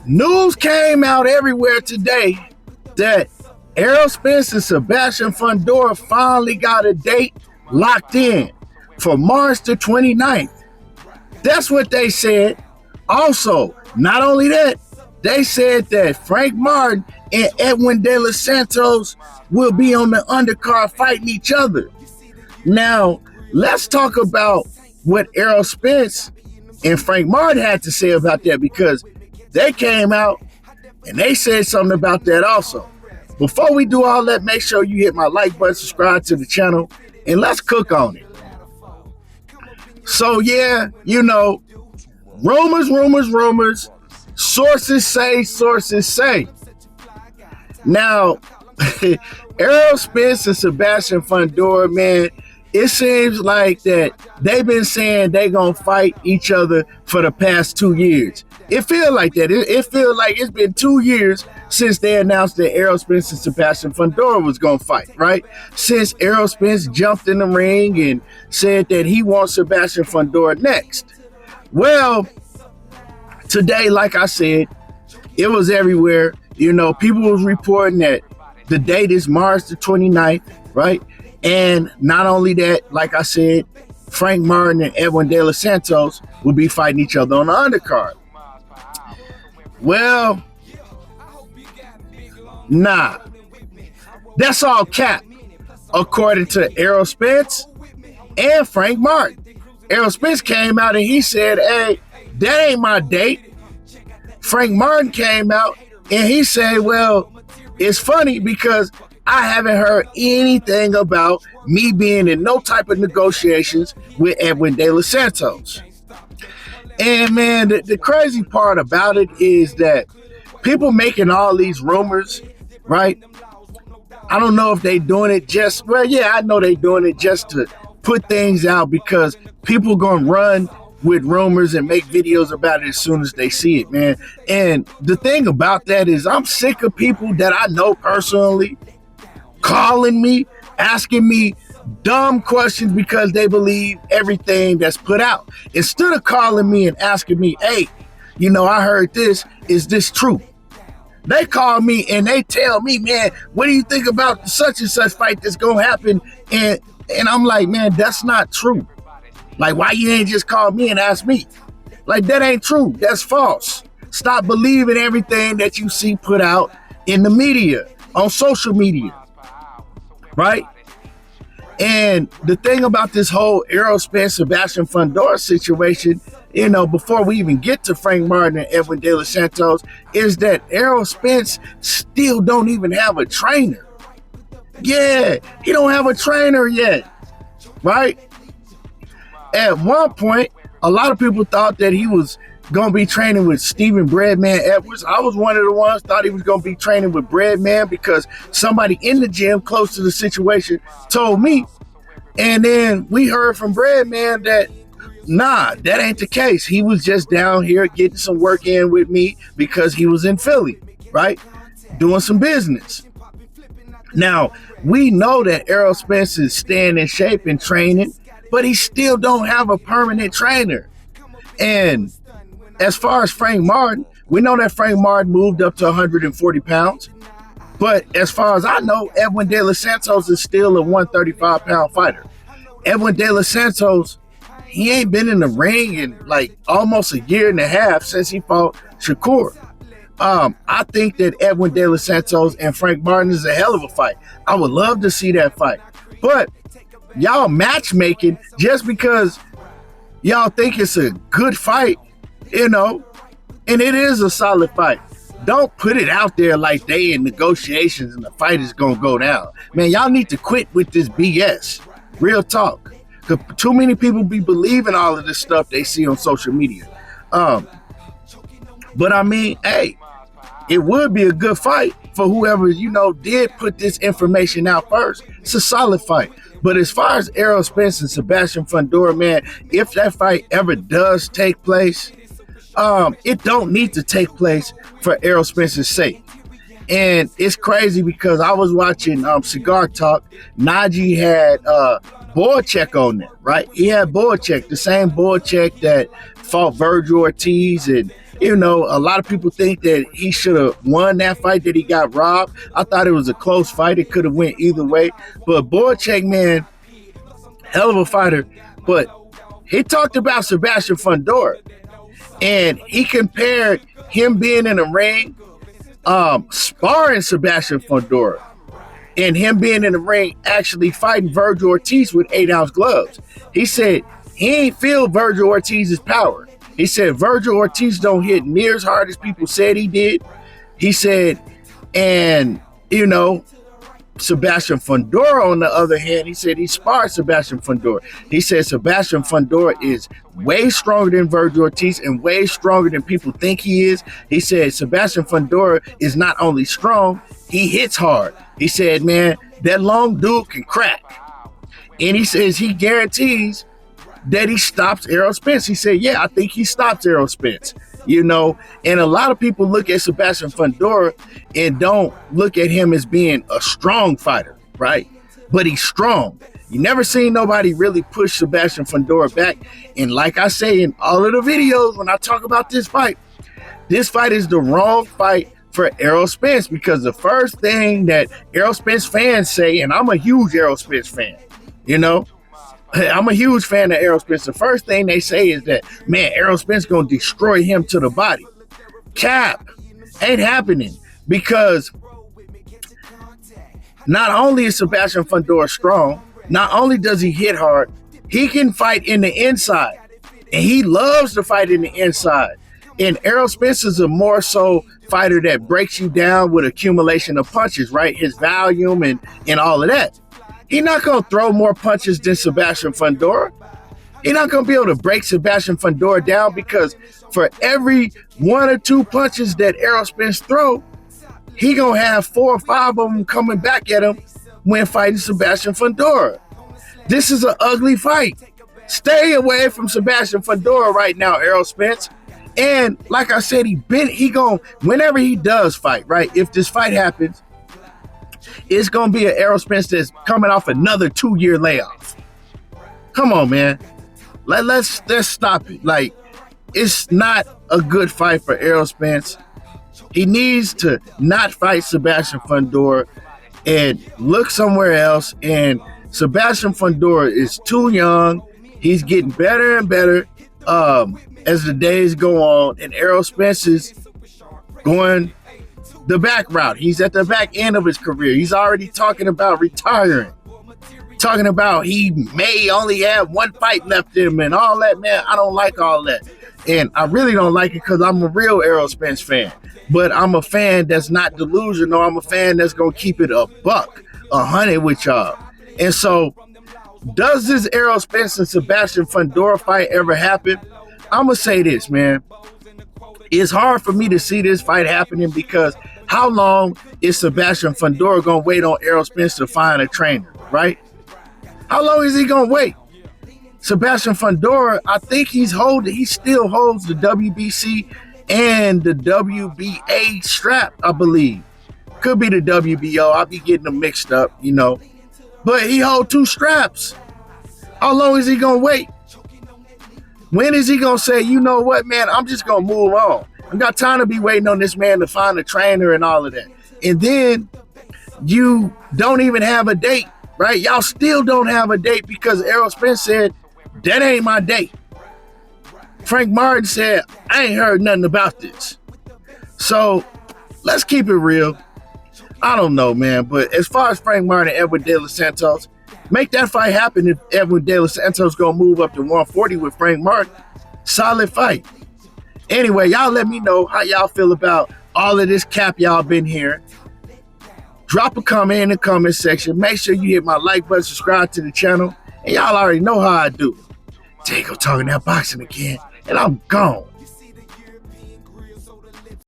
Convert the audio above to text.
News came out everywhere today that Errol Spence and Sebastian Fundora finally got a date locked in for March the 29th. That's what they said. Also, not only that, they said that Frank Martin and Edwin De Los Santos will be on the undercard fighting each other. Now, let's talk about what Errol Spence and Frank Martin had to say about that, because they came out and they said something about that also. Before we do all that, make sure you hit my like button, subscribe to the channel, and let's cook on it. So yeah, rumors. Sources say. Now, Errol Spence and Sebastian Fundora, man, it seems like that they've been saying they gonna fight each other for the past 2 years. It feel like that. It feel like it's been 2 years since they announced that Errol Spence and Sebastian Fundora was gonna fight, right? Since Errol Spence jumped in the ring and said that he wants Sebastian Fundora next. Well, today, like I said, it was everywhere. People was reporting that the date is March the 29th, right? And not only that, like I said, Frank Martin and Edwin De Los Santos will be fighting each other on the undercard. Well, nah. That's all cap, according to Errol Spence and Frank Martin. Errol Spence came out and he said, hey, that ain't my date. Frank Martin came out and he said, well, it's funny because I haven't heard anything about me being in no type of negotiations with Edwin De Los Santos. And man, the crazy part about it is that people making all these rumors, right? I don't know if they doing it just, well, yeah, I know they doing it just to put things out because people gonna run with rumors and make videos about it as soon as they see it, man. And the thing about that is I'm sick of people that I know personally calling me, asking me dumb questions because they believe everything that's put out. Instead of calling me and asking me, hey, I heard this, is this true? They call me and they tell me, man, what do you think about such and such fight that's gonna happen? And I'm like, man, that's not true. Like, why you ain't just call me and ask me? Like, that ain't true. That's false. Stop believing everything that you see put out in the media, on social media, right? And the thing about this whole Errol Spence Sebastian Fundora situation, before we even get to Frank Martin and Edwin De Los Santos, is that Errol Spence still don't even have a trainer. Yeah, he don't have a trainer yet, right? At one point, a lot of people thought that he was going to be training with Stephen Breadman Edwards. I was one of the ones thought he was going to be training with Breadman because somebody in the gym close to the situation told me. And then we heard from Breadman that, nah, that ain't the case. He was just down here getting some work in with me because he was in Philly, right? Doing some business. Now, we know that Errol Spence is staying in shape and training, but he still don't have a permanent trainer. And as far as Frank Martin, we know that Frank Martin moved up to 140 pounds. But as far as I know, Edwin De Los Santos is still a 135-pound fighter. Edwin De Los Santos, he ain't been in the ring in like almost a year and a half since he fought Shakur. I think that Edwin De Los Santos and Frank Martin is a hell of a fight. I would love to see that fight. But y'all matchmaking just because y'all think it's a good fight, and it is a solid fight. Don't put it out there like they in negotiations and the fight is gonna go down. Man, y'all need to quit with this BS. Real talk. Because too many people be believing all of this stuff they see on social media. But I mean, hey, it would be a good fight for whoever, did put this information out first. It's a solid fight. But as far as Errol Spence and Sebastian Fundora, man, if that fight ever does take place, it don't need to take place for Errol Spence's sake. And it's crazy because I was watching Cigar Talk. Najee had Boychek on there, right? He had Boychek, the same Boychek that fought Virgil Ortiz, and you know, a lot of people think that he should have won that fight, that he got robbed. I thought it was a close fight. It could have went either way. But Boychek, man, hell of a fighter. But he talked about Sebastian Fundora, and he compared him being in the ring, sparring Sebastian Fundora, and him being in the ring actually fighting Virgil Ortiz with 8-ounce gloves. He said he ain't feel Virgil Ortiz's power. He said Virgil Ortiz don't hit near as hard as people said he did. He said, and you know, Sebastian Fundora, on the other hand, he said he sparred Sebastian Fundora. He said Sebastian Fundora is way stronger than Virgil Ortiz and way stronger than people think he is. He said Sebastian Fundora is not only strong, he hits hard. He said, man, that long dude can crack. And he says he guarantees that he stops Errol Spence. He said, yeah, I think he stops Errol Spence. You know, and a lot of people look at Sebastian Fundora and don't look at him as being a strong fighter, right? But he's strong. You never seen nobody really push Sebastian Fundora back. And like I say in all of the videos when I talk about this fight is the wrong fight for Errol Spence, because the first thing that Errol Spence fans say, and I'm a huge Errol Spence fan, you know, I'm a huge fan of Errol Spence. The first thing they say is that, man, Errol Spence going to destroy him to the body. Cap. Ain't happening, because not only is Sebastian Fundora strong, not only does he hit hard, he can fight in the inside. And he loves to fight in the inside. And Errol Spence is a more so fighter that breaks you down with accumulation of punches, right? His volume and all of that. He's not going to throw more punches than Sebastian Fundora. He's not going to be able to break Sebastian Fundora down, because for every 1 or 2 punches that Errol Spence throw, he going to have 4 or 5 of them coming back at him when fighting Sebastian Fundora. This is an ugly fight. Stay away from Sebastian Fundora right now, Errol Spence. And like I said, whenever he does fight, right? If this fight happens, it's going to be an Errol Spence that's coming off another 2-year layoff. Come on, man. Let's stop it. Like, it's not a good fight for Errol Spence. He needs to not fight Sebastian Fundora and look somewhere else. And Sebastian Fundora is too young. He's getting better and better as the days go on. And Errol Spence is going the back route. He's at the back end of his career. He's already talking about retiring. Talking about he may only have 1 fight left in him and all that, man. I don't like all that. And I really don't like it, because I'm a real Errol Spence fan. But I'm a fan that's not delusional. I'm a fan that's going to keep it a buck, 100 with y'all. And so, does this Errol Spence and Sebastian Fundora fight ever happen? I'm going to say this, man. It's hard for me to see this fight happening, because how long is Sebastian Fundora going to wait on Errol Spence to find a trainer, right? How long is he going to wait? Sebastian Fundora, I think he still holds the WBC and the WBA strap, I believe. Could be the WBO. I'll be getting them mixed up, you know. But he holds 2 straps. How long is he going to wait? When is he going to say, you know what, man, I'm just going to move on. I got time to be waiting on this man to find a trainer and all of that. And then you don't even have a date, right? Y'all still don't have a date, because Errol Spence said, that ain't my date. Frank Martin said, I ain't heard nothing about this. So let's keep it real. I don't know, man. But as far as Frank Martin and Edwin De Los Santos, make that fight happen. If Edwin De Los Santos going to move up to 140 with Frank Martin, solid fight. Anyway, y'all let me know how y'all feel about all of this cap y'all been hearing. Drop a comment in the comment section. Make sure you hit my like button, subscribe to the channel. And y'all already know how I do. Jacob talking that boxing again, and I'm gone.